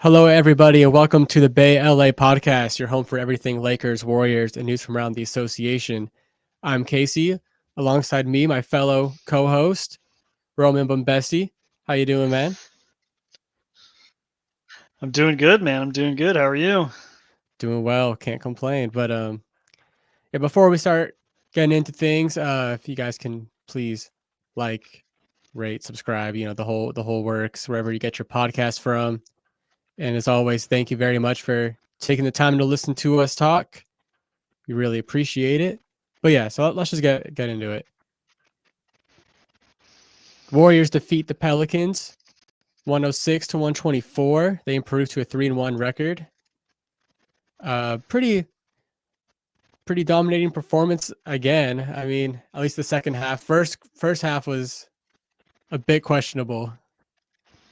Hello, everybody, and welcome to the Bay LA podcast, your home for everything Lakers, Warriors, and news from around the association. I'm Casey. Alongside me, my fellow co-host, Roman Bombesti. How you doing, man? I'm doing good, man. I'm doing good. How are you? Doing well. Can't complain. But yeah. Before we start getting into things, if you guys can please like, rate, subscribe. The whole works wherever you get your podcast from. And as always, thank you very much for taking the time to listen to us talk. We really appreciate it. But yeah, so let's just get into it. Warriors defeat the Pelicans 106 to 124. They improved to a 3-1 record. Pretty dominating performance again. I mean, at least the second half. First half was a bit questionable,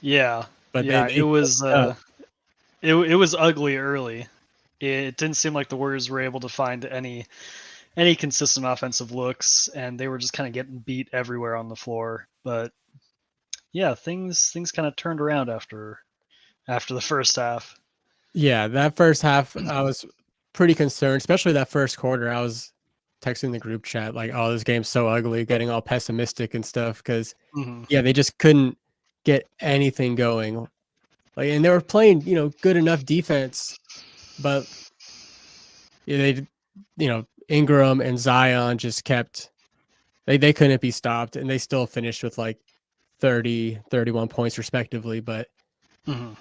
Yeah, but they yeah. It they was uh, it was ugly early. It didn't seem like the Warriors were able to find any consistent offensive looks, and they were just kind of getting beat everywhere on the floor. But yeah, things kind of turned around after the first half. yeah, that first half I was pretty concerned, especially that first quarter. I was texting the group chat like, "Oh, this game's so ugly," getting all pessimistic and stuff because Hmm. yeah, they just couldn't get anything going. Like, and they were playing, good enough defense, but yeah, Ingram and Zion just kept they couldn't be stopped, and they still finished with like 30, 31 points respectively. But Hmm.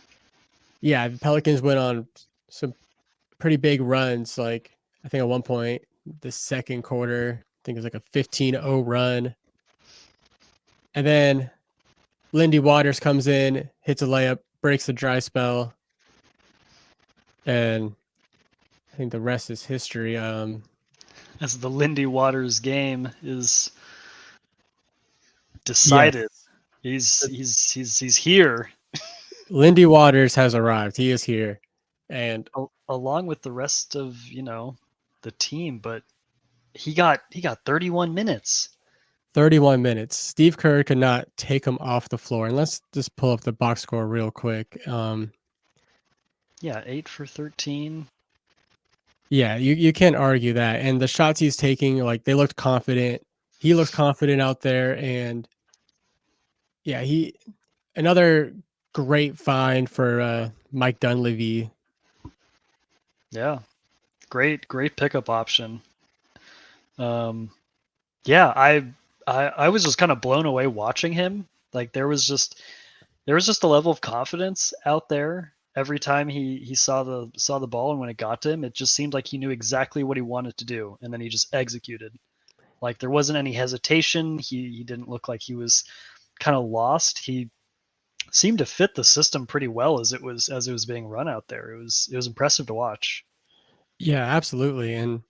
yeah, the Pelicans went on some pretty big runs. Like I think at one point the second quarter, I think it was like a 15-0 run, and then Lindy Waters comes in, hits a layup, breaks the dry spell, and I think the rest is history. As the Lindy Waters game is decided, Yes, he's here, Lindy Waters has arrived. He is here, and along with the rest of the team. But he got 31 minutes. 31 minutes. Steve Kerr could not take him off the floor. And let's just pull up the box score real quick. Yeah, 8 for 13. Yeah, you can't argue that. And the shots he's taking, like they looked confident. He looks confident out there, and yeah, he another great find for Mike Dunleavy. Yeah, great pickup option. Um, yeah, I was just kind of blown away watching him. Like there was just a level of confidence out there every time he saw the ball, and when it got to him, it just seemed like he knew exactly what he wanted to do, and then he just executed. Like there wasn't any hesitation. He didn't look like he was kind of lost. He seemed to fit the system pretty well as it was being run out there. It was impressive to watch. Yeah, absolutely. And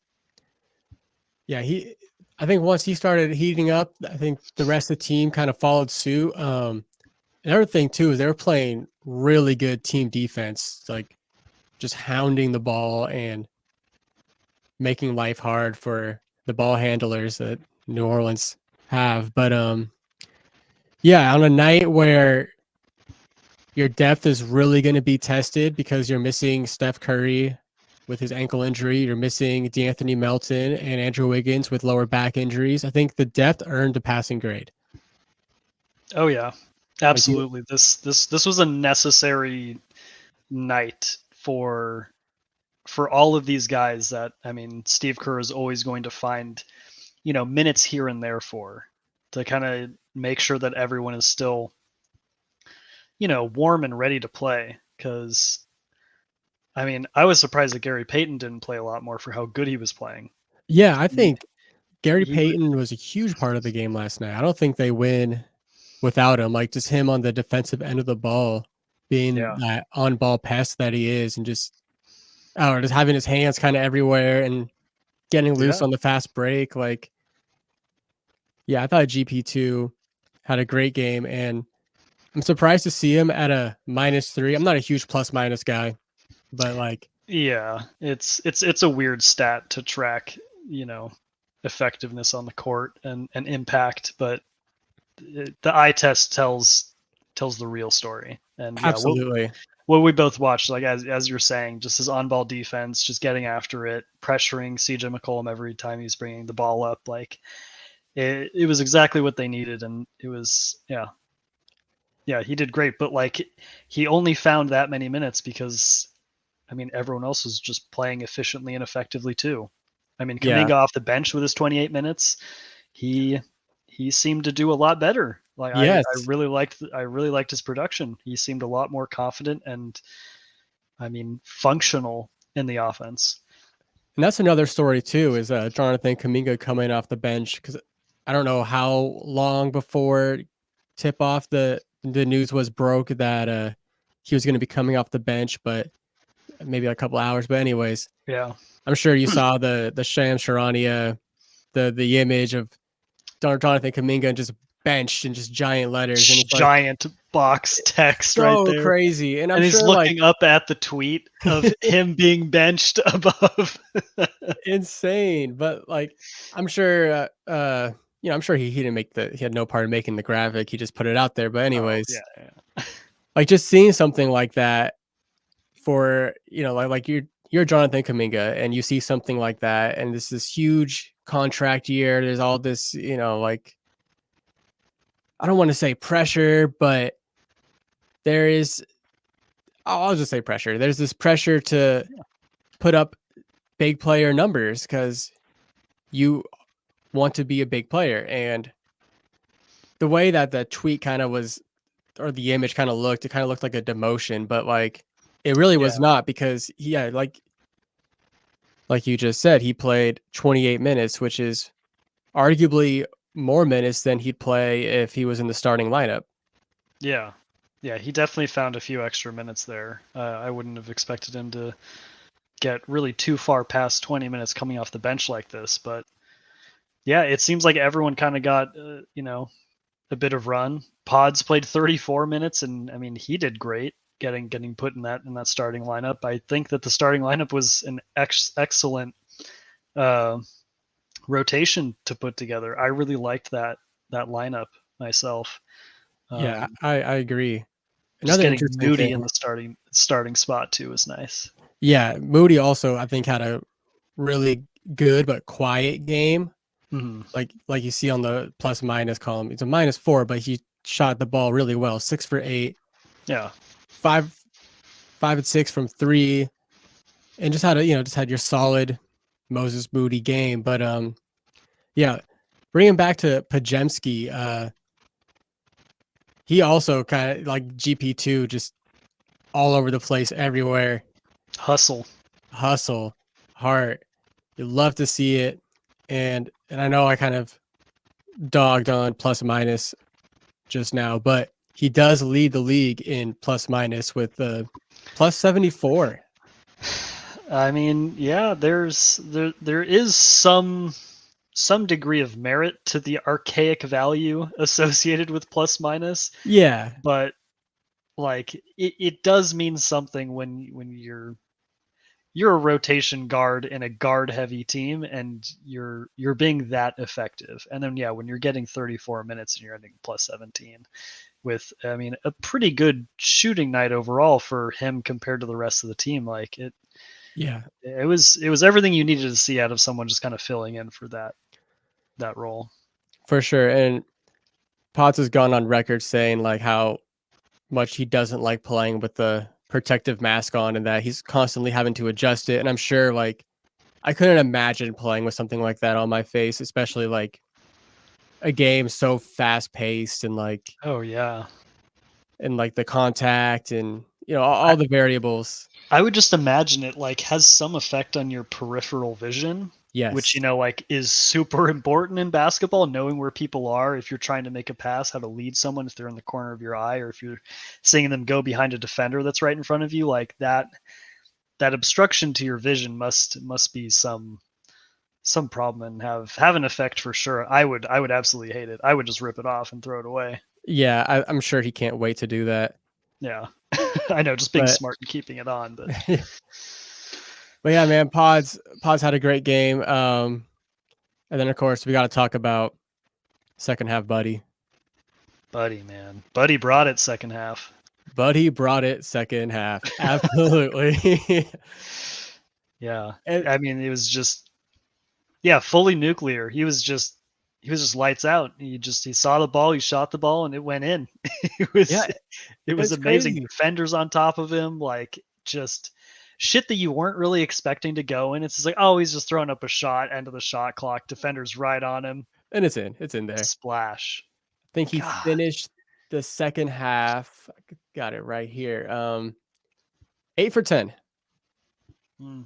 yeah, I think once he started heating up, I think the rest of the team kind of followed suit. Another thing too is they were playing really good team defense, like just hounding the ball and making life hard for the ball handlers that New Orleans have. But yeah, on a night where your depth is really going to be tested because you're missing Steph Curry with his ankle injury, you're missing D'Anthony Melton and Andrew Wiggins with lower back injuries. I think the depth earned a passing grade. Oh yeah, Like you, absolutely. This was a necessary night for all of these guys that, I mean, Steve Kerr is always going to find, minutes here and there for, to kind of make sure that everyone is still, warm and ready to play. Because I mean, I was surprised that Gary Payton didn't play a lot more for how good he was playing. yeah, I He, think Gary he Payton was a huge part of the game last night. I don't think they win without him. Like just him on the defensive end of the ball, being yeah, that on ball pest that he is, and just I don't know, just having his hands kind of everywhere and getting loose yeah. on the fast break. Like, yeah, I thought GP2 had a great game, and I'm surprised to see him at a -3. I'm not a huge plus minus guy, but like, Yeah, it's a weird stat to track, you know, effectiveness on the court and impact, but the eye test tells the real story. And yeah, Absolutely. what we both watched, like as you're saying, just his on-ball defense, just getting after it, pressuring CJ McCollum every time he's bringing the ball up. Like it was exactly what they needed, and it was yeah, he did great. But like he only found that many minutes because I mean everyone else was just playing efficiently and effectively too. I mean Yeah. Kaminga off the bench with his 28 minutes, he he seemed to do a lot better. Like Yes. I really liked his production. He seemed a lot more confident and I mean functional in the offense. And that's another story too, is Jonathan Kaminga coming off the bench, because I don't know how long before tip off the news was broke that he was going to be coming off the bench, but maybe a couple hours. But anyways, Yeah. I'm sure you saw the Shams Charania, the image of Jonathan Kaminga just benched in just giant letters, and it's like Giant box text right so there. crazy. And I'm And he's sure like looking up at the tweet of him being benched above. insane, but like I'm sure I'm sure he didn't make he had no part in making the graphic. He just put it out there. But Oh, anyways, yeah. like just seeing something like that for, like you're Jonathan Kaminga and you see something like that and this huge contract year, there's all this, like I don't want to say pressure, but there is I'll just say pressure. There's this pressure to put up big player numbers because you want to be a big player. And the way that the tweet kind of was, or the image kind of looked, it kind of looked like a demotion, but like it really Yeah. was not, because yeah, like you just said, he played 28 minutes, which is arguably more minutes than he'd play if he was in the starting lineup. Yeah. Yeah, he definitely found a few extra minutes there. I wouldn't have expected him to get really too far past 20 minutes coming off the bench like this, but yeah, it seems like everyone kind of got, a bit of run. Pods played 34 minutes, and I mean he did great getting put in that starting lineup. I think that the starting lineup was an excellent uh, rotation to put together. I really liked that lineup myself. Yeah, Um, I agree. just Another getting interesting Moody thing. in the starting spot too was nice. Yeah, Moody also, I think, had a really good but quiet game. Hmm. Like you see on the plus minus column, it's a -4, but he shot the ball really well. 6 for 8, Yeah, 5 and 6 from three, and just had your solid Moses Moody game. But yeah, bringing back to Pajemski, he also kind of like GP2, just all over the place, everywhere. hustle. Hustle, heart. You love to see it, and I know I kind of dogged on plus minus just now, but he does lead the league in plus minus with plus 74. I mean, yeah, there is some degree of merit to the archaic value associated with plus minus, Yeah, but like it does mean something when you're a rotation guard in a guard heavy team and you're being that effective. And then yeah, when you're getting 34 minutes and you're ending plus 17 with I mean a pretty good shooting night overall for him compared to the rest of the team, like yeah, it was everything you needed to see out of someone just kind of filling in for that role. for sure. And Potts has gone on record saying like how much he doesn't like playing with the protective mask on, and that he's constantly having to adjust it. And I'm sure like I couldn't imagine playing with something like that on my face, especially like a game so fast paced Oh yeah. and like the contact and all the variables. I would just imagine it like has some effect on your peripheral vision, which Yes. like is super important in basketball, knowing where people are if you're trying to make a pass, how to lead someone if they're in the corner of your eye or if you're seeing them go behind a defender that's right in front of you, like that obstruction to your vision must be some problem and have an effect for sure. I would absolutely hate it. I would just rip it off and throw it away. Yeah, I'm sure he can't wait to do that. Yeah. I know, just being But smart and keeping it on, but but yeah, man, Pods had a great game. And then of course we got to talk about second half, Buddy. Buddy, man. Buddy brought it second half. but he brought it second half. Absolutely. Yeah. And I mean, it was just yeah, fully nuclear. He was just lights out. He saw the ball, he shot the ball, and it went in. It yeah, was it was it's amazing. crazy. Defenders on top of him, like just shit that you weren't really expecting to go in. It's just like, oh, he's just throwing up a shot, end of the shot clock. Defenders right on him, And it's in. It's in there. splash. I think he God. finished the second half. Got it right here. 8 for 10. Mm.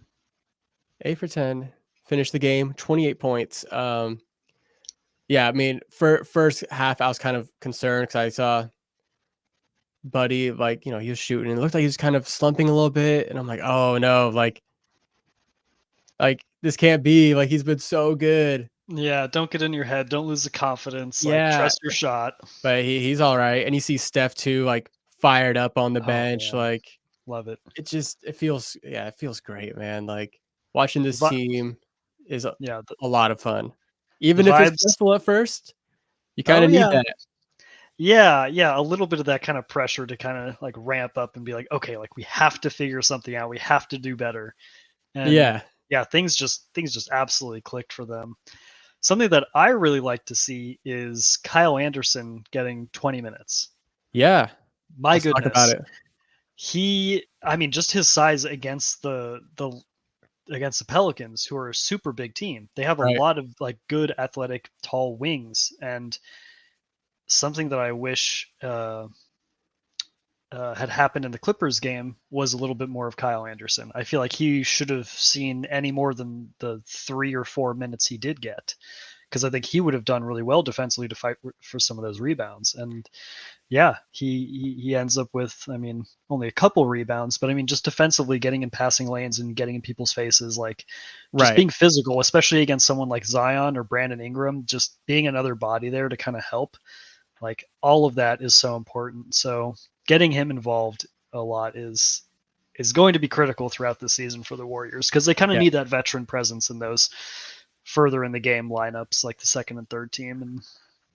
8 for 10. Finished the game, 28 points. Yeah, I mean, for first half, I was kind of concerned because I saw Buddy, like, he was shooting and it looked like he was kind of slumping a little bit. And I'm like, oh no, like this can't be. Like he's been so good. Yeah, don't get in your head. Don't lose the confidence. Like Yeah, trust your shot. but he's all right. And you see Steph too, like fired up on the Oh bench. man, Like love it. it feels great, man. Like watching The this vi- team is yeah, a lot of fun. the Even if it's vibes. stressful at first, you kind Oh of need yeah, that. yeah, yeah. A little bit of that kind of pressure to kind of like ramp up and be like, okay, like we have to figure something out. We have to do better. And Yeah. yeah, things just absolutely clicked for them. Something that I really like to see is Kyle Anderson getting 20 minutes. Yeah. My Let's talk about goodness. it. I mean, just his size against the Pelicans, who are a super big team. They have a Right. lot of like good athletic tall wings, and something that I wish had happened in the Clippers game was a little bit more of Kyle Anderson. I feel like he should have seen any more than the 3 or 4 minutes he did get, because I think he would have done really well defensively to fight for some of those rebounds. And yeah, he ends up with, I mean, only a couple rebounds, but I mean, just defensively getting in passing lanes and getting in people's faces, like just Right. being physical, especially against someone like Zion or Brandon Ingram, just being another body there to kind of help. Like all of that is so important. So getting him involved a lot is going to be critical throughout the season for the Warriors, because they kind of Yeah. need that veteran presence in those further in the game lineups, like the second and third team. And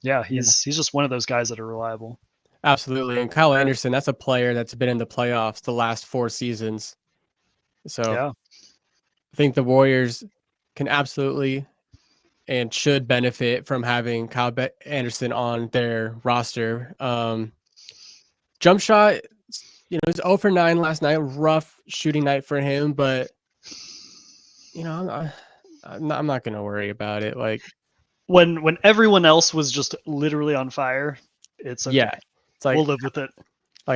yeah, Yeah. he's just one of those guys that are reliable. Absolutely. And Kyle Anderson, that's a player that's been in the playoffs the last 4 seasons. So Yeah. I think the Warriors can absolutely and should benefit from having Anderson on their roster. Jump shot, it's 0 for 9 last night. Rough shooting night for him, but I'm not gonna worry about it. Like, When everyone else was just literally on fire, it's yeah, okay. it's We'll like live with it.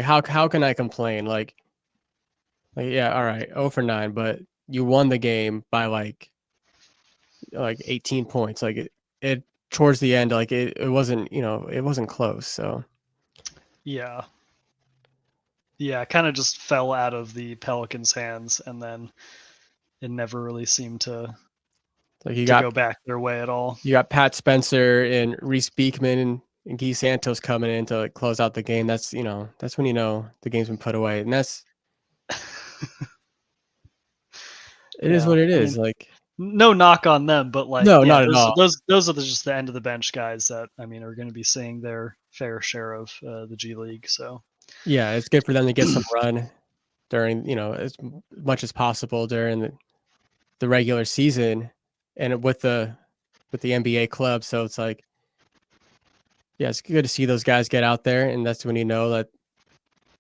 how can I complain? Like yeah, all right, 0 for 9, but you won the game by like 18 points. Like it towards the end, like it wasn't it wasn't close. So Yeah. Yeah, kind of just fell out of the Pelicans' hands, and then it never really seemed to like go back their way at all. you got Pat Spencer and Reese Beekman and Guy Santos coming in to like close out the game. That's when the game's been put away, and it is Yeah, what it I mean, is. Like no knock on them, but like, no, yeah, not at those all. those are just the end of the bench guys that, I mean, are going to be seeing their fair share of the G League. So Yeah, it's good for them to get some run during as much as possible during the regular season, and with the NBA club. So it's like yeah, it's good to see those guys get out there, and that's when you know that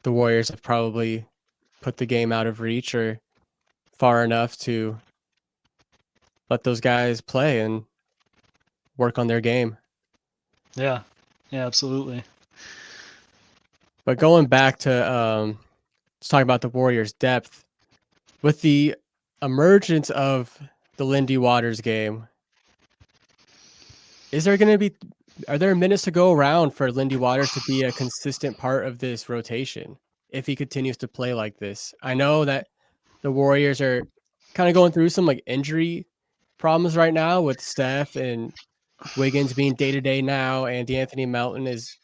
the Warriors have probably put the game out of reach or far enough to let those guys play and work on their game. yeah, yeah, absolutely. But going back to let's talk about the Warriors' depth with the emergence of the Lindy Waters game. Is there going to be Are there minutes to go around for Lindy Waters to be a consistent part of this rotation if he continues to play like this? I know that the Warriors are kind of going through some like injury problems right now with Steph and Wiggins being day to day now, and D'Anthony Melton is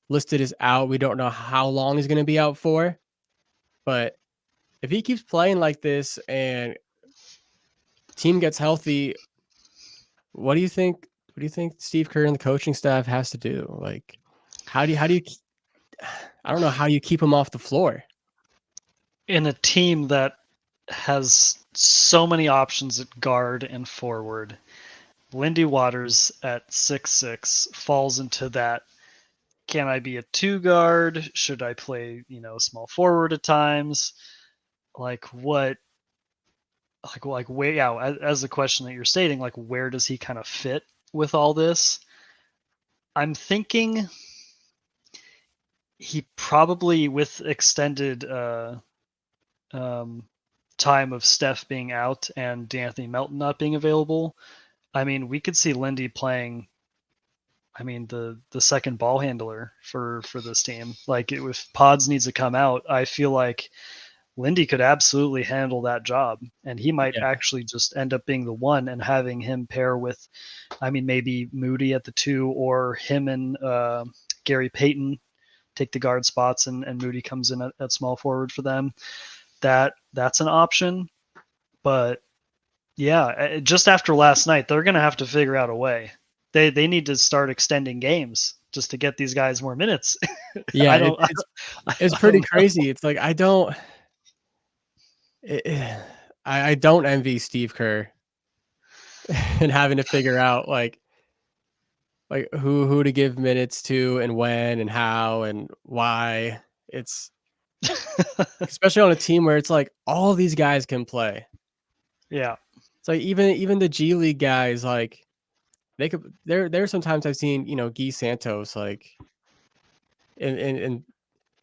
listed as out. We don't know how long he's going to be out for, but if he keeps playing like this and team gets healthy, what do you think? What do you think Steve Kerr and the coaching staff has to do? Like, how do you I don't know how you keep him off the floor. In a team that has so many options at guard and forward, Lindy Waters at 6'6" falls into that. Can I be a two guard? Should I play, small forward at times? Like what? Like where? Yeah, as the question that you're stating, like where does he kind of fit with all this? I'm thinking he probably, with extended um, time of Steph being out and D'Anthony Melton not being available, I mean, we could see Lindy playing. I mean, the second ball handler for this team. Like, if Pods needs to come out, I feel like Lindy could absolutely handle that job, and he might Yeah. actually just end up being the one and having him pair with, I mean, maybe Moody at the two, or him and Gary Payton take the guard spots, and Moody comes in at small forward for them. That's an option, but yeah, just after last night, they're going to have to figure out a way. They need to start extending games just to get these guys more minutes. Yeah, I don't it's I pretty don't know. crazy. It's like I don't envy Steve Kerr and having to figure out like who to give minutes to and when and how and why. It's especially on a team where it's like all these guys can play. Yeah. It's like even the G League guys, like they could there sometimes I've seen, Guy Santos like in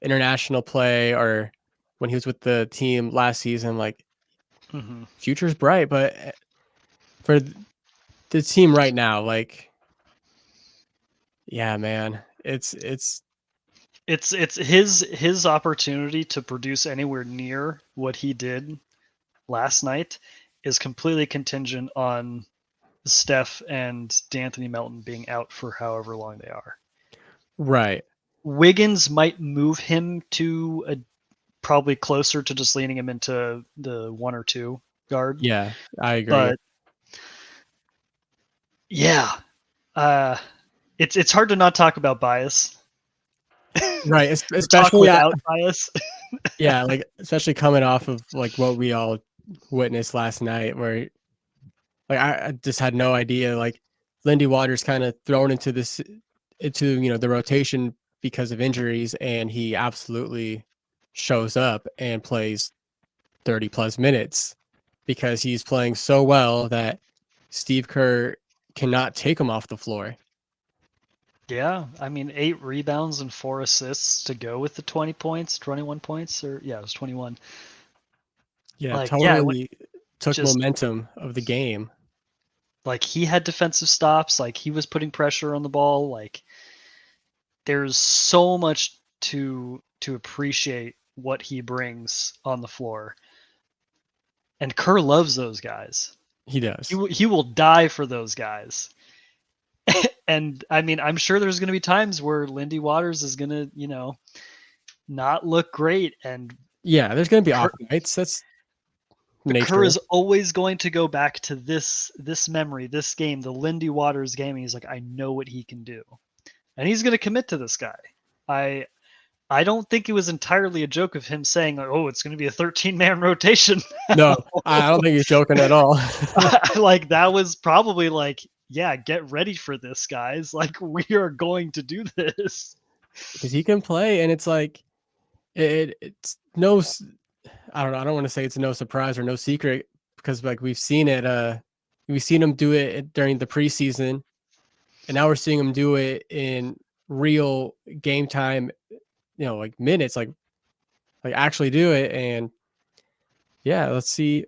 international play or when he was with the team last season, like Hmm. future's bright, but for the team right now, like yeah, man, It's his opportunity to produce anywhere near what he did last night is completely contingent on Steph and D'Anthony Melton being out for however long they are. right. Wiggins might move him to a probably closer to just leaning him into the one or two guard. Yeah, I agree. But yeah, uh, it's hard to not talk about bias Right, or talk especially without bias. yeah, like especially coming off of like what we all witnessed last night, where like I just had no idea. Like Lindy Waters kind of thrown into the rotation because of injuries, and he absolutely shows up and plays 30 plus minutes because he's playing so well that Steve Kerr cannot take him off the floor. Yeah, I mean, 8 rebounds and 4 assists to go with the 20 points, 21 points, or yeah, it was 21. Yeah, Like, yeah, totally took just momentum of the game. like he had defensive stops, like he was putting pressure on the ball. Like, there's so much to appreciate what he brings on the floor, and Kerr loves those guys. He He does. he will die for those guys. And I mean, I'm sure there's going to be times where Lindy Waters is going to, not look great, and Yeah, there's going to be Kerr, off nights. That's but Kerr nature. is always going to go back to this memory, this game, the Lindy Waters game. And he's like, I know what he can do, and he's going to commit to this guy. I I don't think it was entirely a joke of him saying, like, "Oh, it's going to be a 13-man rotation." No, I don't think he's joking at all. Like that was probably like, yeah, get ready for this, guys. Like we are going to do this. Because he can play, and it's like it's no. I don't know. I don't want to say it's no surprise or no secret because like we've seen it. We've seen him do it during the preseason, and now we're seeing him do it in real game time. Like minutes, like actually do it. And yeah, let's see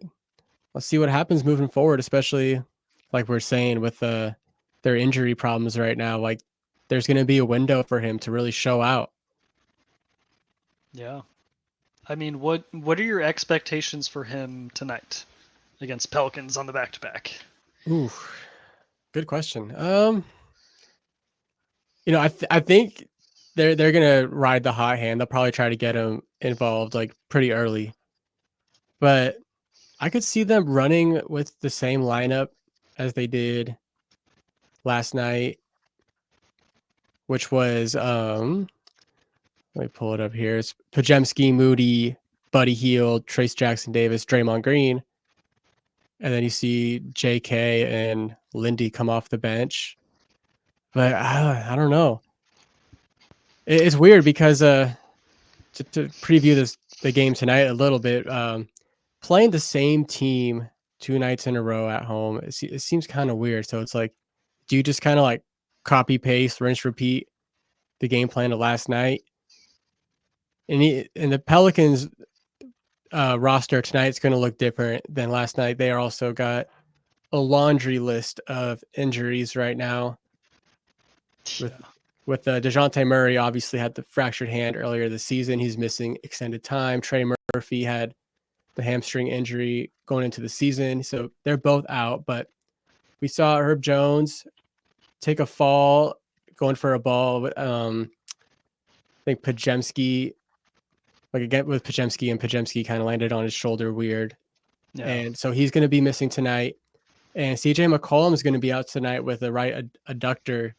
what happens moving forward, especially like we're saying with their injury problems right now. Like there's going to be a window for him to really show out. Yeah. I mean, what are your expectations for him tonight against Pelicans on the back to back? Ooh, good question. I think they're gonna ride the hot hand. They'll probably try to get him involved like pretty early, but I could see them running with the same lineup as they did last night, which was Let me pull it up here. It's Pajemski, Moody, Buddy Hield, Trace Jackson Davis, Draymond Green. And then you see JK and Lindy come off the bench. But I don't know. It's weird because to preview the game tonight a little bit, playing the same team 2 nights in a row at home, it seems kind of weird. So it's like, do you just kind of like copy paste, rinse, repeat the game plan of last night? And the Pelicans roster tonight is going to look different than last night. They also got a laundry list of injuries right now. With DeJounte Murray, obviously had the fractured hand earlier this season. He's missing extended time. Trey Murphy had the hamstring injury going into the season. So they're both out. But we saw Herb Jones take a fall going for a ball. I think Pajemski, like again with Pajemski, and Pajemski kind of landed on his shoulder weird. Yeah. And so he's going to be missing tonight. And CJ McCollum is going to be out tonight with a right adductor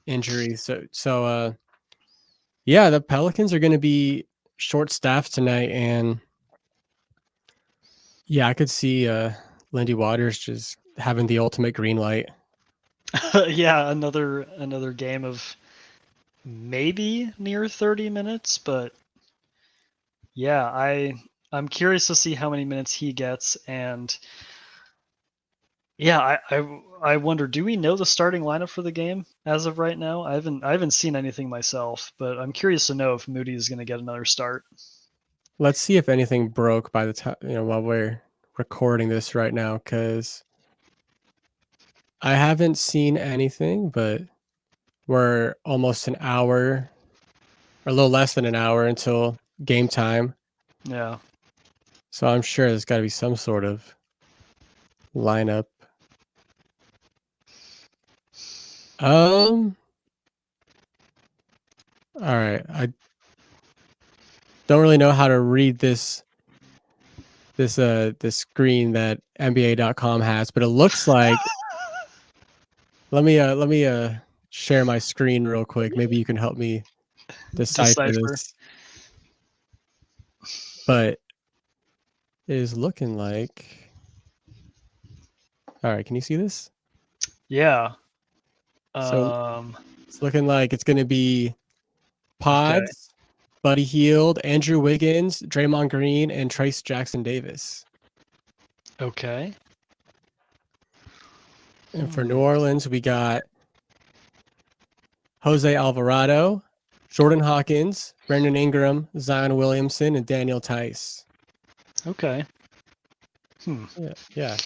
injury. So yeah, the Pelicans are going to be short-staffed tonight, and yeah, I could see Lindy Waters just having the ultimate green light. Yeah, another game of maybe near 30 minutes, but yeah, I'm curious to see how many minutes he gets, and yeah, I wonder, do we know the starting lineup for the game as of right now? I haven't seen anything myself, but I'm curious to know if Moody is going to get another start. Let's see if anything broke by the time, while we're recording this right now, because I haven't seen anything, but we're almost an hour or a little less than an hour until game time. Yeah. So I'm sure there's got to be some sort of lineup. All right. I don't really know how to read this screen that NBA.com has, but it looks like let me share my screen real quick. Maybe you can help me decipher this. But it is looking like, all right, can you see this? Yeah. So it's looking like it's going to be Pods, Okay. Buddy Hield, Andrew Wiggins, Draymond Green, and Trace Jackson Davis. Okay. And for New Orleans, we got Jose Alvarado, Jordan Hawkins, Brandon Ingram, Zion Williamson, and Daniel Tice. Okay. Yeah.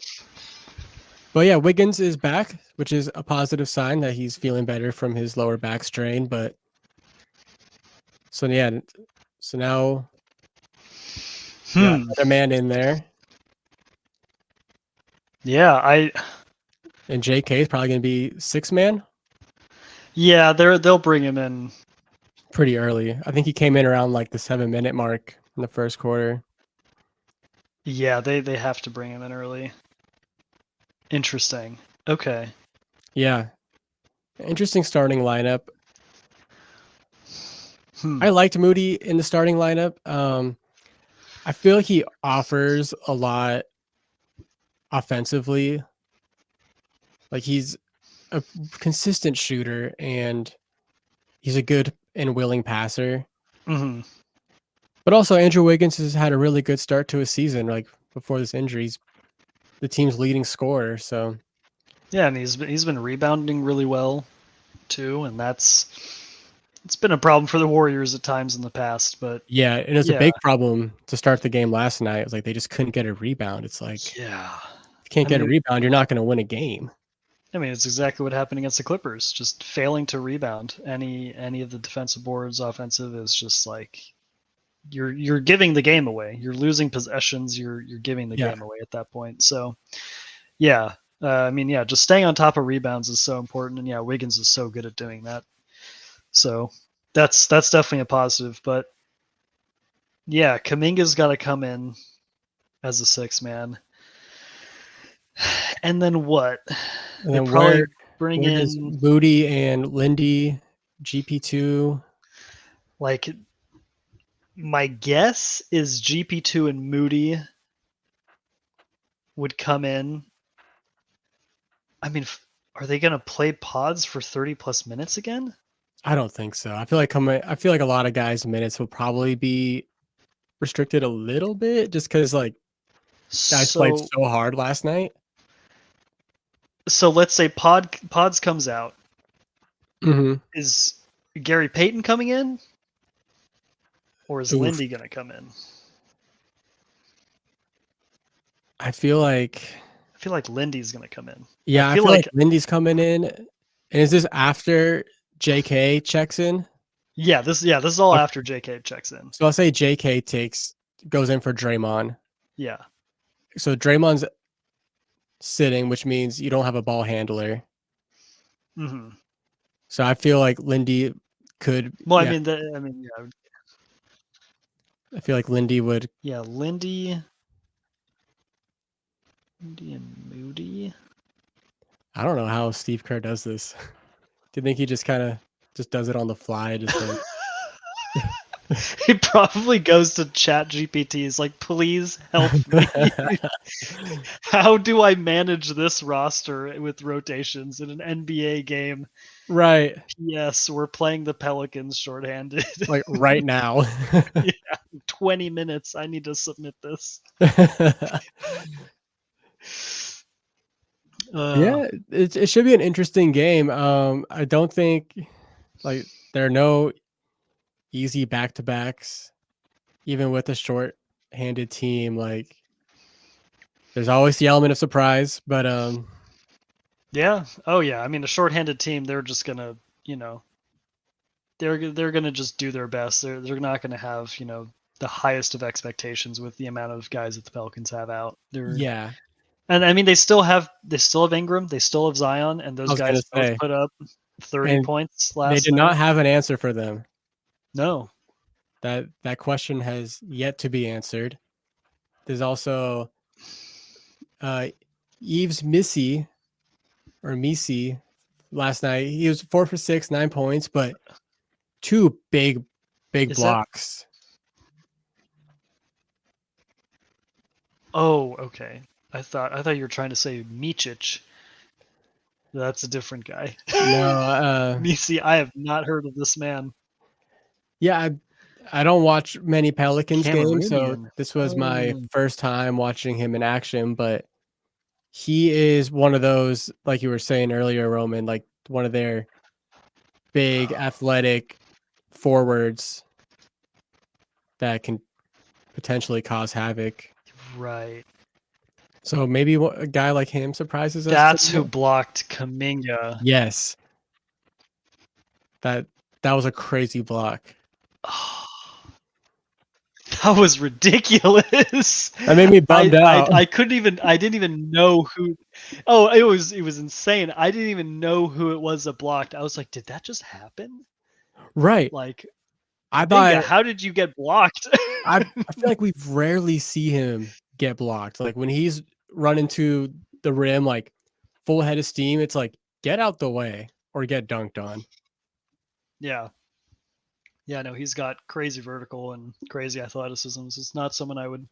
But yeah, Wiggins is back, which is a positive sign that he's feeling better from his lower back strain. But so now another man in there. Yeah, and JK is probably going to be 6-man. Yeah, they'll bring him in pretty early. I think he came in around like the 7-minute mark in the first quarter. Yeah, they have to bring him in early. Interesting. Okay. Yeah. Interesting starting lineup. I liked Moody in the starting lineup. I feel like he offers a lot offensively. Like he's a consistent shooter and he's a good and willing passer. Mm-hmm. But also Andrew Wiggins has had a really good start to his season. Like before this injury, he's the team's leading scorer. So yeah, and he's been rebounding really well too, and it's been a problem for the Warriors at times in the past. But yeah, and it was a big problem to start the game last night. It was like they just couldn't get a rebound. It's like, yeah, if you can't get a rebound, you're not going to win a game. I mean, it's exactly what happened against the Clippers. Just failing to rebound any of the defensive boards, offensive is just like you're giving the game away. You're losing possessions. You're giving the game away at that point. So, yeah, I mean, yeah, just staying on top of rebounds is so important, and yeah, Wiggins is so good at doing that. So that's definitely a positive. But yeah, Kuminga's got to come in as a 6-man, and then what? And they then probably bring where does in Moody and Lindy, GP2? Like, my guess is GP2 and Moody would come in. I mean, are they going to play pods for 30 plus minutes again? I don't think so. I feel like a lot of guys' minutes will probably be restricted a little bit just because like guys played So, so hard last night. so let's say pods comes out. Mm-hmm. Is Gary Payton coming in, or is Oof. Lindy going to come in? I feel like I feel like Lindy's going to come in. I feel like Lindy's coming in. And is this after JK checks in? This is all Okay. after JK checks in. So I'll say JK goes in for Draymond. Yeah. So Draymond's sitting, which means you don't have a ball handler. Mm-hmm. So I feel like Lindy could. Well, Yeah, I feel like Lindy would. yeah, Lindy and Moody. I don't know how Steve Kerr does this. Do you think he just kind of just does it on the fly? Just like He probably goes to Chat GPT. He's like, please help me. How do I manage this roster with rotations in an NBA game? right, Yes, we're playing the Pelicans shorthanded. like right now. Yeah, 20 minutes. I need to submit this. Yeah, it should be an interesting game. I don't think like there are no easy back-to-backs, even with a short-handed team. Like there's always the element of surprise, but yeah. Oh yeah. I mean, a shorthanded team, they're just gonna, they're gonna just do their best. They're not gonna have, the highest of expectations with the amount of guys that the Pelicans have out. yeah, And I mean, they still have Ingram, they still have Zion, and I those was gonna guys both say, put up 30 and points they last did night. not have an answer for them. No. That question has yet to be answered. There's also Yves Missy or Misi last night. He was 4 for 6, 9 points, but two big Is that? blocks. Oh, okay. I thought you were trying to say Mičić. That's a different guy. No, Misi, I have not heard of this man. yeah, I don't watch many Pelicans games, so Cameroonian. this was my Oh. first time watching him in action, but he is one of those, like you were saying earlier, Roman, like one of their big athletic forwards that can potentially cause havoc. Right. So maybe a guy like him surprises us. That's who blocked Kaminga. Yes. That was a crazy block. Oh, that was ridiculous. That made me bummed out. I didn't even know who. Oh, it was insane. I didn't even know who it was that blocked. I was like, did that just happen? Right. Like, I Kaminga, thought how did you get blocked? I feel like we rarely see him get blocked. Like when he's running to the rim, like full head of steam, it's like get out the way or get dunked on. Yeah. Yeah, no, he's got crazy vertical and crazy athleticism. This is not someone I would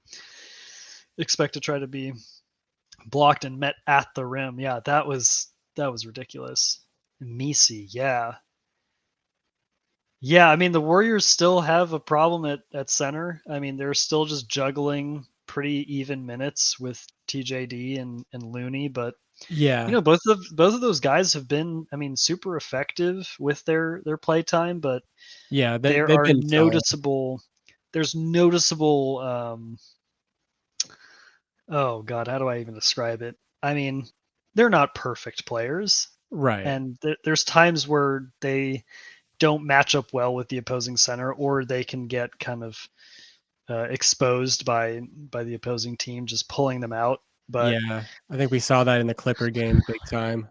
expect to try to be blocked and met at the rim. Yeah, that was ridiculous. Misi, yeah. Yeah, I mean the Warriors still have a problem at center. I mean, they're still just juggling pretty even minutes with TJD and Looney, but Yeah. both of those guys have been, I mean, super effective with their play time, but Yeah, there they've are been solid. there's noticeable oh god, how do I even describe it? I mean, they're not perfect players, Right. and there's times where they don't match up well with the opposing center, or they can get kind of exposed by the opposing team just pulling them out. But Yeah. I think we saw that in the Clipper game big time.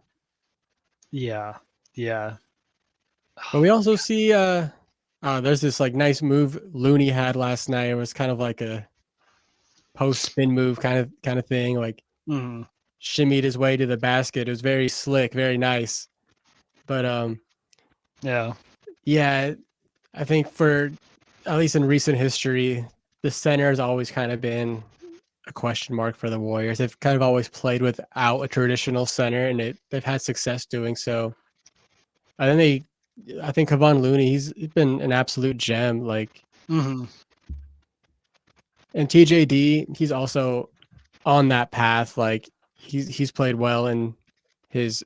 yeah, yeah. But we also see there's this like nice move Looney had last night. It was kind of like a post spin move kind of thing, like Mhm. shimmied his way to the basket. It was very slick, very nice. But Yeah. yeah, I think for at least in recent history, the center has always kind of been a question mark for the Warriors. They've kind of always played without a traditional center, and they've had success doing so. And then I think Kevon Looney, he's been an absolute gem. Like, Mm-hmm. and TJD, he's also on that path. Like, he's played well in his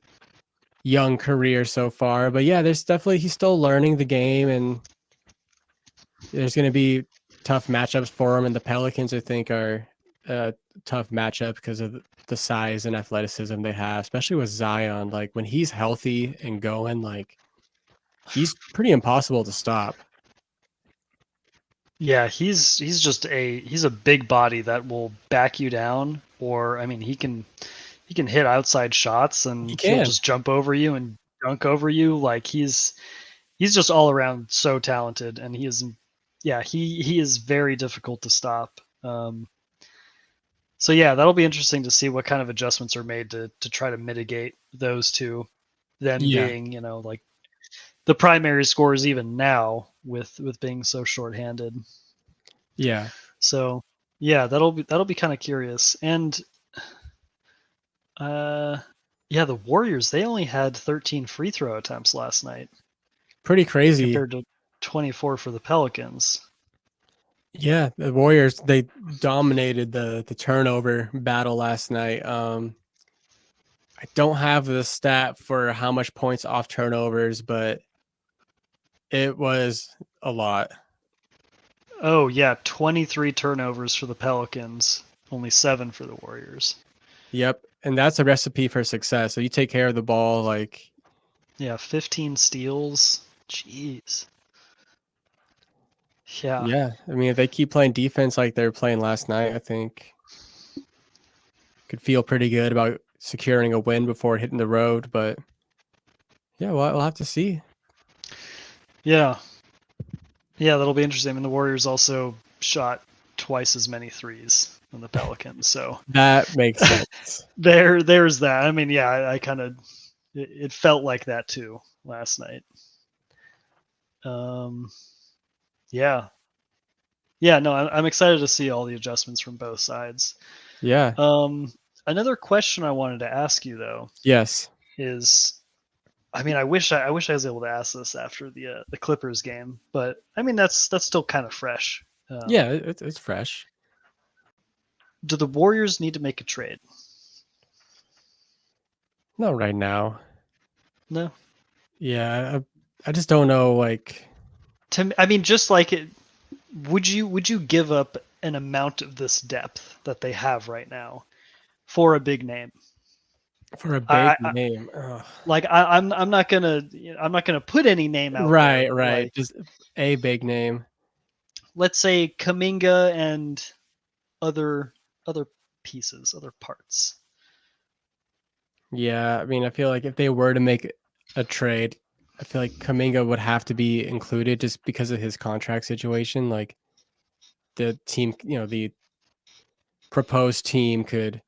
young career so far. But yeah, there's definitely he's still learning the game, and there's going to be tough matchups for him. And the Pelicans, I think, are a tough matchup because of the size and athleticism they have, especially with Zion. Like when he's healthy and going, like he's pretty impossible to stop. Yeah, he's a big body that will back you down, or I mean, he can hit outside shots He and he'll can. just jump over you and dunk over you. Like he's just all around so talented, and he is very difficult to stop. So yeah, that'll be interesting to see what kind of adjustments are made to try to mitigate those two, them Yeah. being like the primary scorers even now with being so shorthanded. Yeah. So yeah, that'll be kind of curious. And uh, yeah, the Warriors, they only had 13 free throw attempts last night Pretty crazy. compared to 24 for the Pelicans. Yeah, the Warriors, they dominated the turnover battle last night. I don't have the stat for how much points off turnovers, but it was a lot. Oh yeah, 23 turnovers for the Pelicans, only 7 for the Warriors. Yep, and that's a recipe for success. So you take care of the ball, like Yeah, 15 steals. Jeez. Yeah. yeah. I mean, if they keep playing defense like they're playing last night, I think could feel pretty good about securing a win before hitting the road. But yeah, well, we'll have to see. Yeah. Yeah, that'll be interesting. I mean, the Warriors also shot twice as many threes than the Pelicans, so That makes sense. there's that. I mean, yeah, I kind of it felt like that too last night. Um, yeah, yeah. No, I'm excited to see all the adjustments from both sides. Yeah. Um, Another question I wanted to ask you though Yes. is, I mean, I wish I was able to ask this after the Clippers game, but I mean that's still kind of fresh. Yeah, it's fresh. Do the Warriors need to make a trade? Not right now. No. Yeah, I just don't know. Like I mean, just like it, would you give up an amount of this depth that they have right now for a big name? for a big I name. Ugh. like I'm not gonna put any name out there, Right, but right. like Just a big name. let's say Kaminga and other other pieces, other parts. Yeah, I mean, I feel like if they were to make a trade, I feel like Kaminga would have to be included just because of his contract situation. Like the team, the proposed team could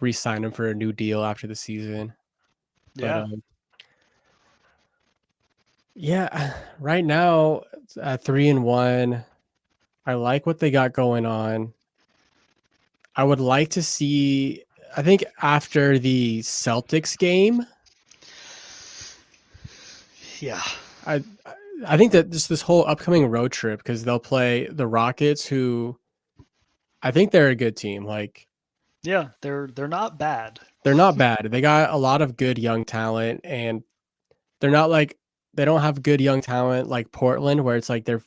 re-sign him for a new deal after the season. But Yeah. yeah, right now at 3-1, I like what they got going on. I would like to see. I think after the Celtics game, Yeah. I I think that just this whole upcoming road trip because they'll play the Rockets, who I think they're a good team. Like Yeah, they're not bad. they're not bad. They got a lot of good young talent, and they're not like they don't have good young talent like Portland, where it's like they're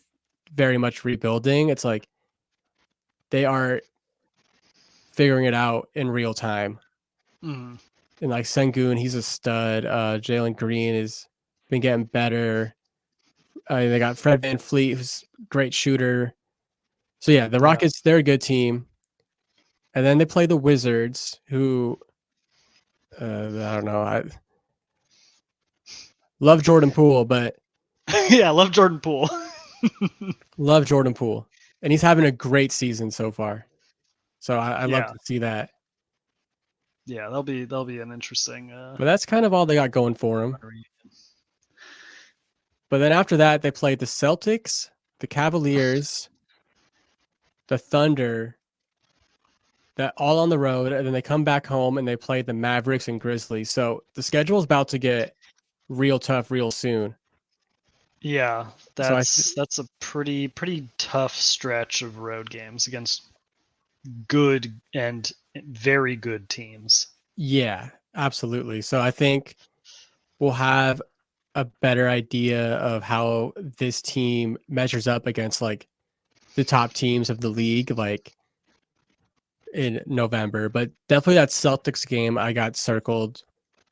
very much rebuilding. It's like they are figuring it out in real time. Mm, And like Sengun, he's a stud. Jalen Green has been getting better. They got Fred VanVleet, who's a great shooter. So yeah, the yeah. Rockets, they're a good team. And then they play the Wizards, who I don't know. I love Jordan Poole, but Yeah, I love Jordan Poole. love Jordan Poole, and he's having a great season so far. So I love Yeah. to see that. Yeah, that'll be an interesting But that's kind of all they got going for him. reunion. But then after that, they played the Celtics, the Cavaliers, the Thunder, that all on the road, and then they come back home and they play the Mavericks and Grizzlies. So the schedule is about to get real tough real soon. Yeah, So that's a pretty tough stretch of road games against good and very good teams. yeah, absolutely. So I think we'll have a better idea of how this team measures up against like the top teams of the league, like in November. But definitely that Celtics game I got circled,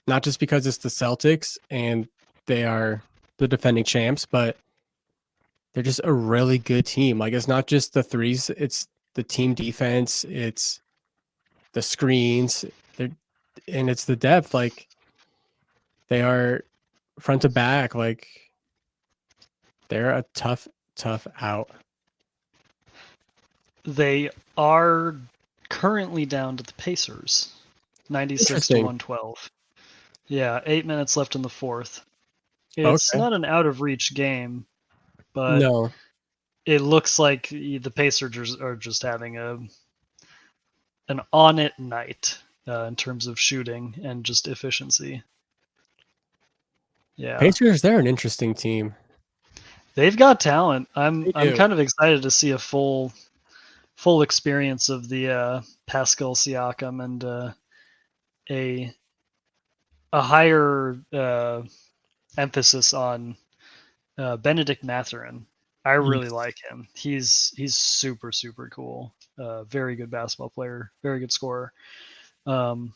not just because it's the Celtics and they are the defending champs, but they're just a really good team. Like it's not just the threes, it's the team defense, it's the screens, they're, and it's the depth. Like they are front to back, like they're a tough out. They are currently down to the Pacers, 96 to Interesting. 112. Yeah, 8 minutes left in the fourth. It's Okay. not an out of reach game, but No. it looks like the Pacers are just having an on it night in terms of shooting and just efficiency. Yeah, Pacers, they're an interesting team. they've got talent. I'm They I'm do. kind of excited to see a full experience of the Pascal Siakam and a higher emphasis on Benedict Mathurin. I really Yes. like him. He's super cool. Very good basketball player. Very good scorer. Um,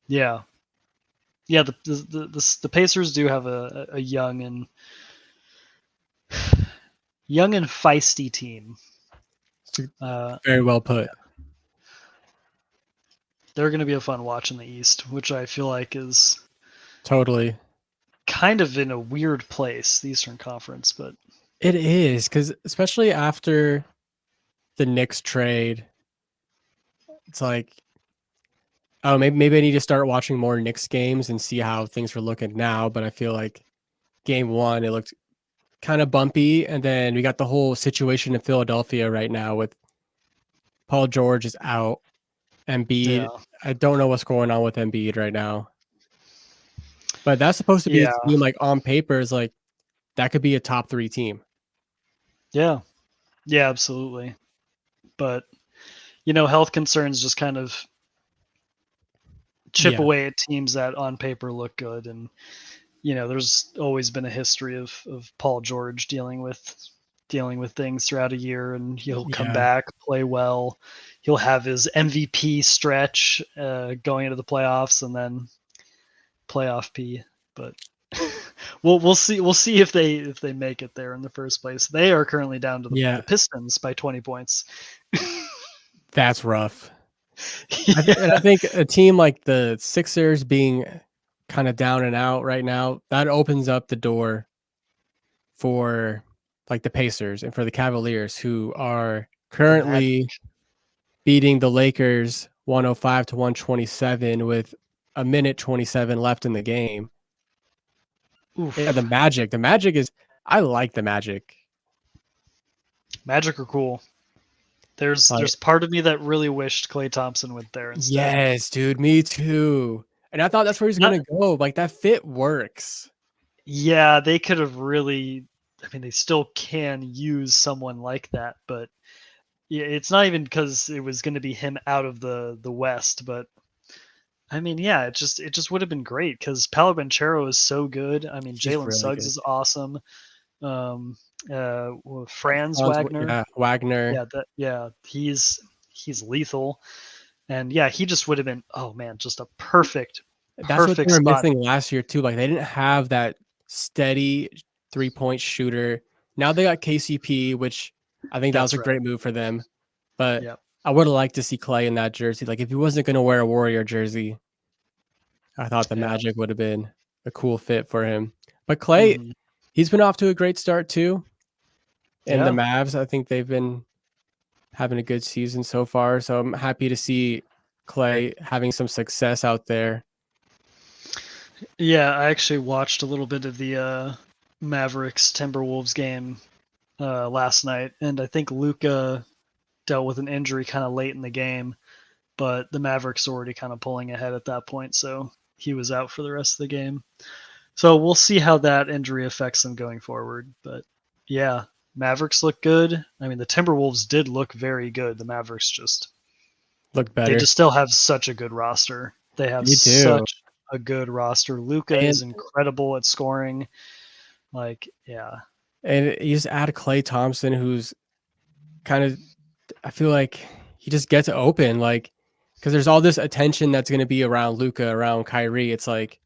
yeah, yeah. The Pacers do have a young and feisty team. Very well put. They're going to be a fun watch in the East, which I feel like is Totally. kind of in a weird place, the Eastern Conference. But It is because especially after the Knicks trade, it's like, oh, maybe I need to start watching more Knicks games and see how things are looking now. But I feel like game one, it looked kind of bumpy. And then we got the whole situation in Philadelphia right now with Paul George is out. yeah, Embiid, I don't know what's going on with Embiid right now. But that's supposed to be a yeah, team like on paper is like that could be a top 3 team. yeah, yeah, absolutely. But health concerns just kind of chip Yeah. away at teams that on paper look good. And there's always been a history of Paul George dealing with things throughout a year, and he'll come Yeah. back, play well. He'll have his MVP stretch going into the playoffs, and then playoff P. But we'll see if they make it there in the first place. They are currently down to Yeah. the Pistons by 20 points. That's rough. And Yeah, I think a team like the Sixers being kind of down and out right now, that opens up the door for like the Pacers and for the Cavaliers, who are the Magic. currently beating the Lakers 105 to 127 with a minute 27 left in the game. Yeah, the Oof. Magic. The Magic is I like the Magic. Magic are cool. There's Like, part of me that really wished Klay Thompson went there instead. yes, dude, me too. And I thought that's where he's Not gonna go. Like that fit works. Yeah, they could have really. I mean, they still can use someone like that, but yeah, it's not even because it was going to be him out of the West. But I mean, yeah, it just would have been great because Paolo Banchero is so good. I mean, He's Jalen really Suggs good. is awesome. Franz Wagner, Yeah, Wagner. yeah, he's lethal, and yeah, he just would have been. Oh man, just a perfect That's what they perfect were spot. missing last year too. Like they didn't have that steady 3-point shooter. Now they got KCP, which I think that was That's a right. great move for them. But Yep. I would have liked to see Clay in that jersey. Like if he wasn't going to wear a Warrior jersey, I thought the Yeah. Magic would have been a cool fit for him. But Clay, Hmm. he's been off to a great start too. And the Yeah. Mavs, I think they've been having a good season so far. So I'm happy to see Clay having some success out there. Yeah, I actually watched a little bit of Mavericks Timberwolves game last night, and I think Luka dealt with an injury kind of late in the game, but the Mavericks were already kind of pulling ahead at that point, so he was out for the rest of the game. So we'll see how that injury affects them going forward. But yeah, Mavericks look good. I mean, the Timberwolves did look very good. The Mavericks Look they better. just still have such a good roster. They have They do. such a good roster. Luka And is incredible at scoring. Like, yeah. and you just add Clay Thompson, who's kind of, I feel like he just gets open, like, because there's all this attention that's going to be around Luca, around Kyrie. It's like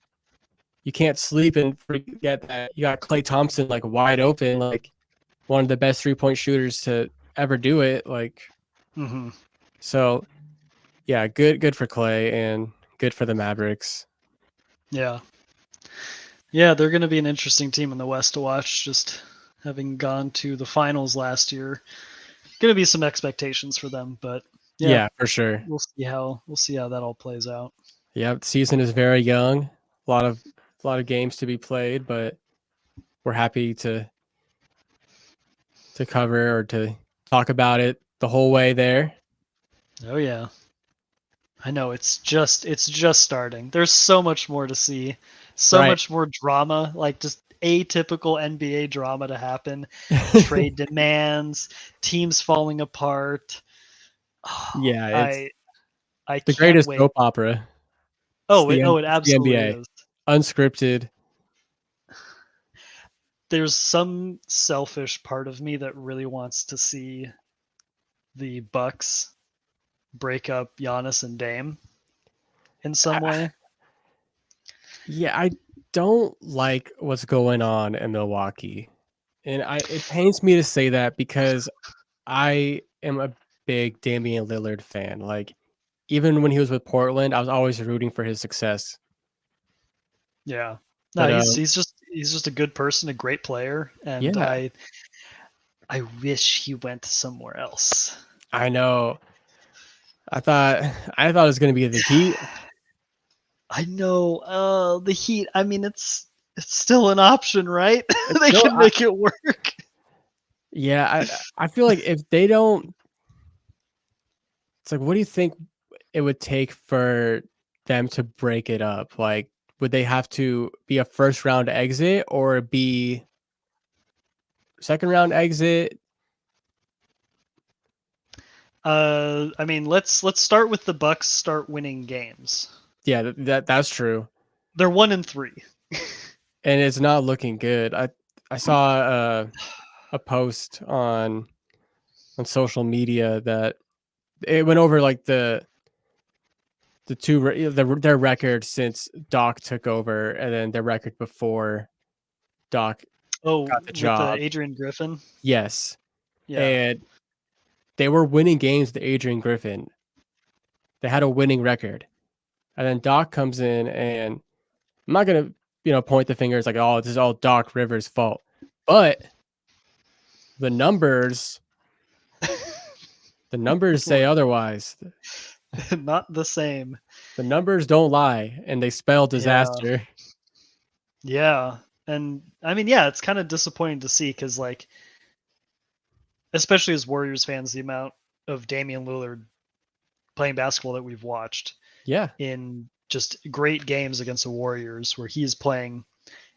you can't sleep and forget that you got Clay Thompson like wide open, like one of the best 3-point shooters to ever do it. Like, Hmm. so yeah, good for Clay and good for the Mavericks. Yeah. Yeah, they're going to be an interesting team in the West to watch, just having gone to the finals last year. Going to be some expectations for them, but yeah, Yeah, for sure. we'll see how that all plays out. Yeah, the season is very young. A lot of games to be played, but we're happy to cover or to talk about it the whole way there. Oh yeah. I know it's just starting. There's so much more to see. So Right. much more drama, like just atypical NBA drama to happen. Trade demands, teams falling apart. Oh, Yeah, it's I the can't greatest wait. soap opera. Oh, it It's the absolutely NBA. is. Unscripted. There's some selfish part of me that really wants to see the Bucks break up Giannis and Dame in some I, way. yeah, I don't like what's going on in Milwaukee. And it pains me to say that because I am a big Damian Lillard fan. Like, even when he was with Portland, I was always rooting for his success. Yeah. No, But he's just a good person, a great player, and yeah, I wish he went somewhere else. I know. I thought I thought it was going to be the Heat. I know. The Heat. I mean, it's still an option, right? It's They still can make it work. yeah, I feel like if they don't, it's like, what do you think it would take for them to break it up? Like, would they have to be a first round exit or be second round exit? I mean, let's start with the Bucks start winning games. Yeah, that's true, They're 1-3. and it's not looking good. I saw a post on social media that it went over like the two their record since Doc took over, and then their record before Doc Oh, got the with job. Adrian Griffin. Yes, Yeah. and they were winning games with Adrian Griffin. They had a winning record, and then Doc comes in, and I'm not gonna point the fingers like, oh, this is all Doc Rivers' fault, but the numbers the numbers say otherwise. Not the same. The numbers don't lie, and they spell Yeah. disaster. Yeah. And I mean, yeah, it's kind of disappointing to see because, like, especially as Warriors fans, the amount of Damian Lillard playing basketball that we've watched Yeah, in just great games against the Warriors where he's playing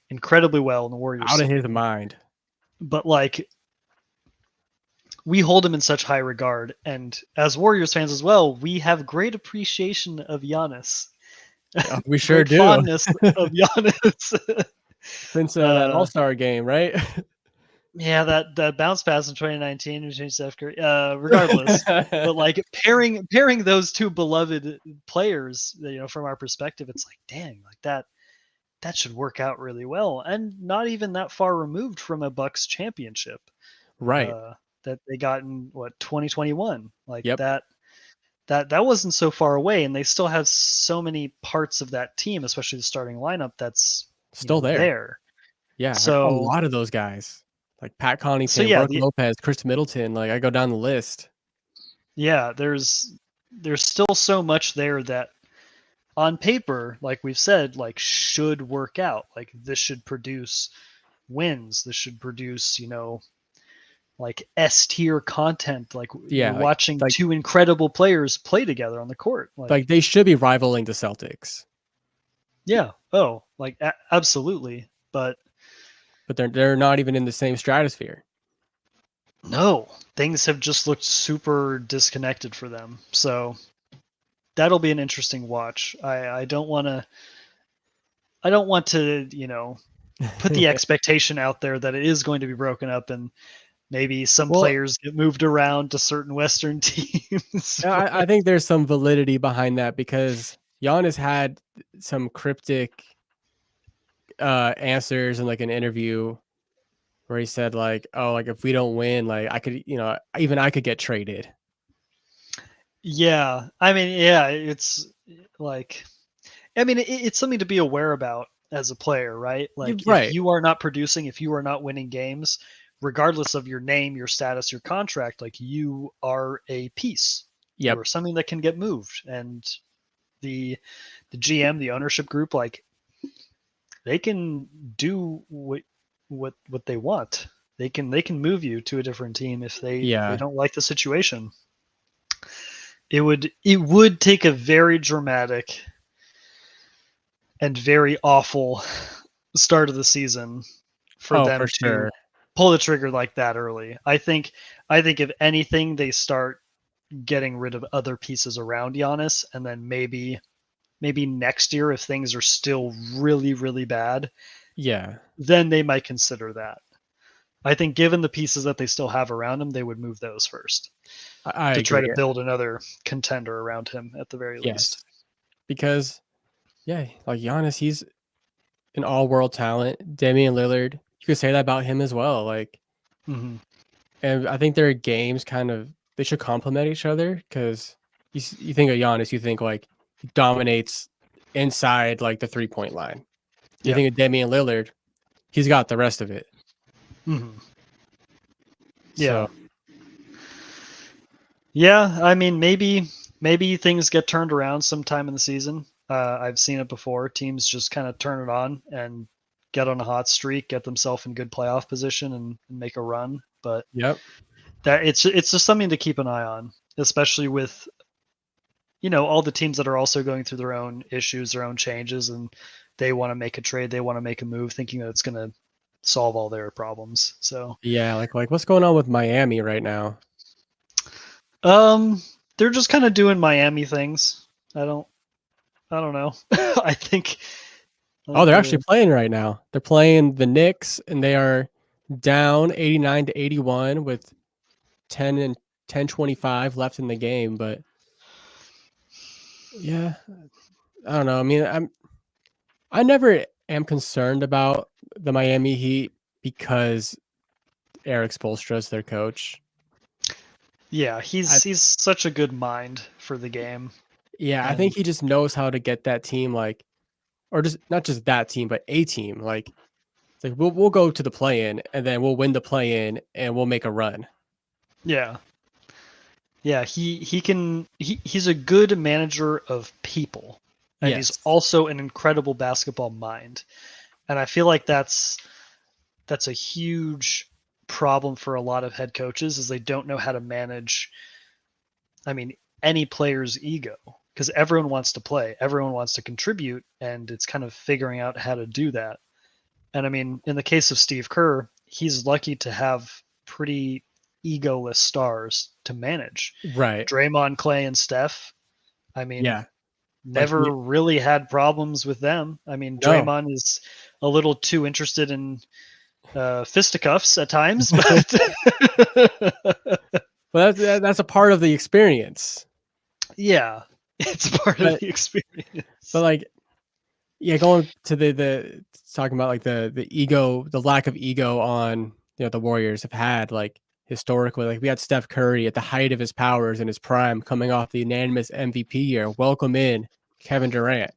incredibly well and the Warriors out of still his win. mind. But like we hold him in such high regard, and as Warriors fans as well, we have great appreciation of Giannis, We sure great do. fondness of Giannis. Since that uh, All-Star game, right? yeah, that bounce pass in 2019 between Steph Curry. Regardless, but like pairing those two beloved players, from our perspective, it's like, dang, like that should work out really well, and not even that far removed from a Bucks championship Right. uh, that they got in what 2021. Like Yep. that wasn't so far away, and they still have so many parts of that team, especially the starting lineup, that's Still there. there. Yeah, I got a So lot of those guys, like Pat so Connaughton, yeah, Brooke Lopez, Chris Middleton, like, I go down the list. there's still so much there that on paper, like we've said, like should work out. Like this should produce wins. This should produce, like S tier content. Like you're Yeah, watching two incredible players play together on the court. like they should be rivaling the Celtics. Yeah. Oh, like absolutely. But they're not even in the same stratosphere. no, things have just looked super disconnected for them. So that'll be an interesting watch. I don't want to. I don't want to, put the expectation out there that it is going to be broken up and maybe some Well, players get moved around to certain Western teams. I think there's some validity behind that because Giannis had some cryptic answers in like an interview where he said like, "Oh, like if we don't win, like I could, even I could get traded." Yeah, I mean, yeah, it's like, I mean, it's something to be aware about as a player, right? Like, if Right. you are not producing, if you are not winning games, regardless of your name, your status, your contract, like you are a piece. You Yep. are something that can get moved, and the GM, the ownership group, like they can do what they want. They can move you to a different team if they Yeah. don't like the situation. It would take a very dramatic and very awful start of the season for Oh, for them to sure. pull the trigger like that early. I think if anything they start getting rid of other pieces around Giannis, and then maybe next year if things are still really really bad, Yeah. then they might consider that. I think given the pieces that they still have around him, they would move those first I to try agree. to build another contender around him at the very least. Yes. Because yeah, like Giannis, he's an all-world talent. Damian Lillard, you could say that about him as well. Like, Hmm. and I think their games kind of they should complement each other because you think of Giannis, you think like he dominates inside like the 3-point line. You Yeah. think of Damian Lillard, he's got the rest of it. Hmm. So Yeah. Yeah. I mean, maybe things get turned around sometime in the season. I've seen it before. Teams just kind of turn it on and get on a hot streak, get themselves in good playoff position, and make a run. But yep. that it's just something to keep an eye on, especially with all the teams that are also going through their own issues, their own changes, and they want to make a trade, they want to make a move, thinking that it's going to solve all their problems. So, Yeah, like what's going on with Miami right now? um, they're just kind of doing Miami things. I don't, I don't know. I think, I Oh, think they're they're actually playing right now. They're playing the Knicks and they are down 89-81 with 10 and 10:25 left in the game, but yeah, I don't know. I mean, I never am concerned about the Miami Heat because Eric Spoelstra is their coach. yeah, I he's such a good mind for the game, Yeah, I think and he just knows how to get that team like or just not just that team, but a team. Like it's like we'll go to the play-in and then we'll win the play-in and we'll make a run. yeah, yeah, he's a good manager of people, and he's Yes. also an incredible basketball mind. And I feel like that's a huge problem for a lot of head coaches is they don't know how to manage, I mean, any player's ego, because everyone wants to play, everyone wants to contribute, and it's kind of figuring out how to do that. And I mean, in the case of Steve Kerr, he's lucky to have pretty egoless stars to manage. Right. Draymond, Clay, and Steph, I mean, Yeah. Like never really had problems with them. I mean, no. Draymond is a little too interested in fisticuffs at times, but But that's a part of the experience. yeah, it's part of But the experience. like yeah, going to the talking about like the ego, the lack of ego on the Warriors have had like historically. Like we had Steph Curry at the height of his powers in his prime, coming off the unanimous MVP year. Welcome in Kevin Durant.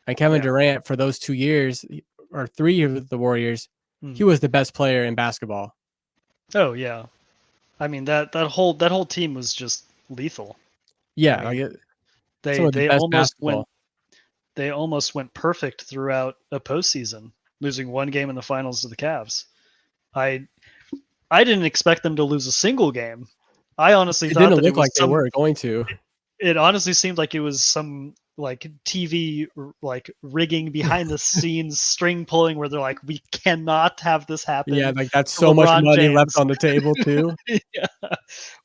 And Kevin Yeah. Durant for those 2 years or 3 years with the Warriors, he Mhm. was the best player in basketball. Oh yeah. I mean that whole team was just lethal. I Yeah, like mean, some they of the they best almost went basketball. they almost went perfect throughout a postseason. losing one game in the finals to the Cavs. I didn't expect them to lose a single game. I honestly It thought didn't that it look was like they were going to. it honestly seemed like it was some like TV like rigging behind the scenes string pulling where they're like, we cannot have this Yeah, happen like that's to so much LeBron money left James. on the table too. Yeah.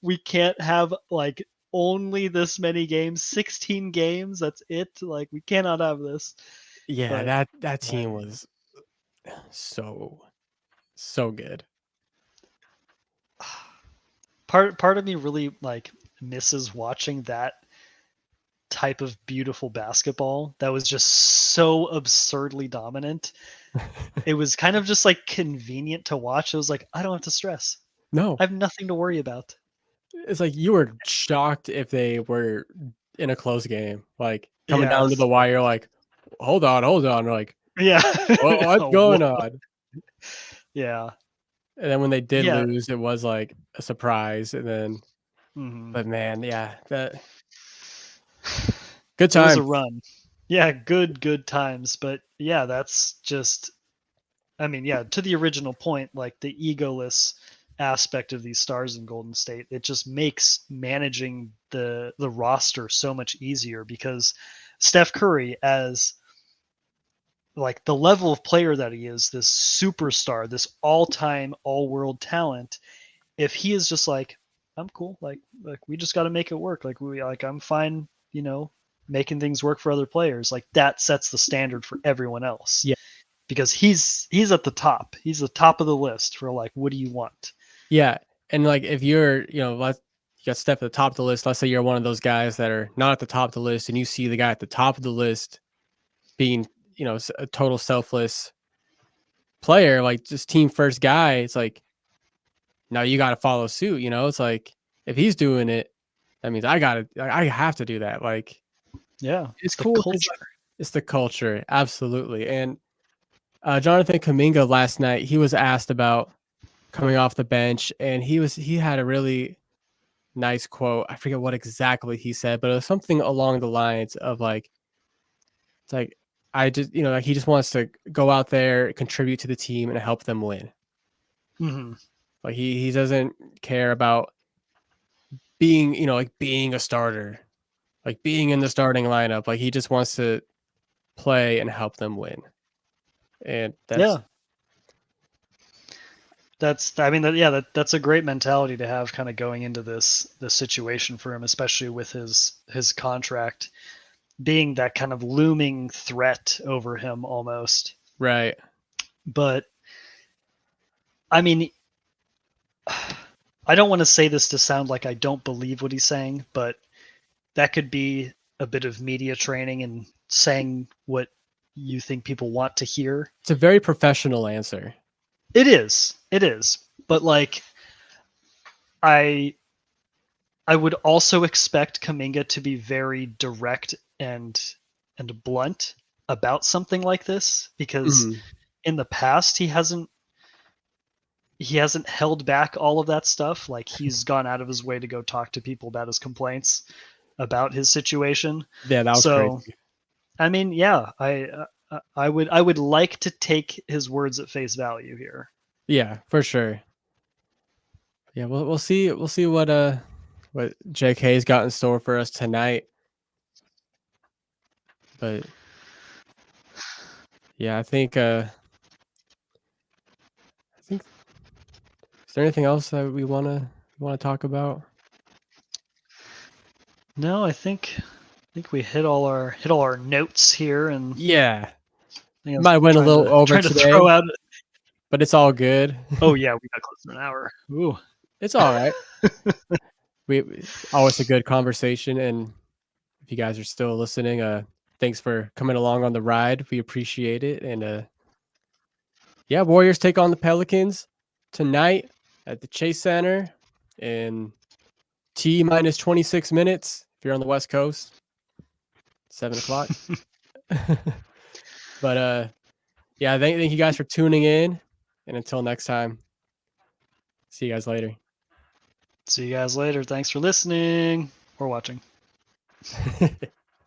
We can't have like only this many games, 16 games, that's it. Like we cannot have this. Yeah, But that team was so good. part of me really like misses watching that type of beautiful basketball that was just so absurdly dominant. It was kind of just like convenient to watch. It was like I don't have to stress. No, I have nothing to worry about. it's like you were shocked if they were in a close game, like coming Yeah, down to it's the like wire, like hold on, like yeah. what's Whoa. going on? Yeah. And then when they did Yeah. lose, it was like a surprise. And then, Mhm. but man, yeah, that good It was a times. run. Yeah, good times, but yeah, that's just I mean, yeah, to the original point, like the egoless aspect of these stars in Golden State, it just makes managing the roster so much easier because Steph Curry as like the level of player that he is, this superstar, this all-time all-world talent, if he is just like I'm cool, like we just got to make it work, like we like I'm fine, making things work for other players, like that sets the standard for everyone else Yeah, because he's at the top. He's the top of the list for like, what do you want? yeah, and like if you're, you got Steph at the top of the list. Let's say you're one of those guys that are not at the top of the list, and you see the guy at the top of the list being, a total selfless player, like just team first guy. It's like now you got to follow suit. It's like if he's doing it, that means I have to do that. Like Yeah, it's it's the cool because culture. it's the culture, absolutely. And Jonathan Kaminga last night, he was asked about coming off the bench, and he had a really nice quote. I forget what exactly he said, but it was something along the lines of like, it's like I just, like he just wants to go out there, contribute to the team, and help them win. Hmm. Like he doesn't care about being, like being a starter, like being in the starting lineup. Like he just wants to play and help them win. And Yeah, that's I mean that's a great mentality to have kind of going into this situation for him, especially with his contract being that kind of looming threat over him almost. right. But I mean, I don't want to say this to sound like I don't believe what he's saying, but that could be a bit of media training and saying what you think people want to hear. It's a very professional answer. It is. It is. But like I I would also expect Kaminga to be very direct and blunt about something like this because Mhm. in the past he hasn't held back all of that stuff. Like he's gone out of his way to go talk to people about his complaints about his situation. Yeah, that was So, crazy. I mean, yeah, I would like to take his words at face value here. Yeah, for sure. Yeah, we'll see what JK's got in store for us tonight. But yeah, I think is there anything else that we wanna talk about? No, I think we hit all our notes here, and Yeah. I think I was Might have went a trying little to over trying to today, throw out. but it's all good. Oh yeah, we got close to an hour. Ooh. It's all right. Always a good conversation, and if you guys are still listening, thanks for coming along on the ride. We appreciate it, and yeah, Warriors take on the Pelicans tonight at the Chase Center in T minus 26 minutes if you're on the West Coast, 7 o'clock. But yeah, thank you guys for tuning in, and until next time, see you guys later. See you guys later. Thanks for listening or watching.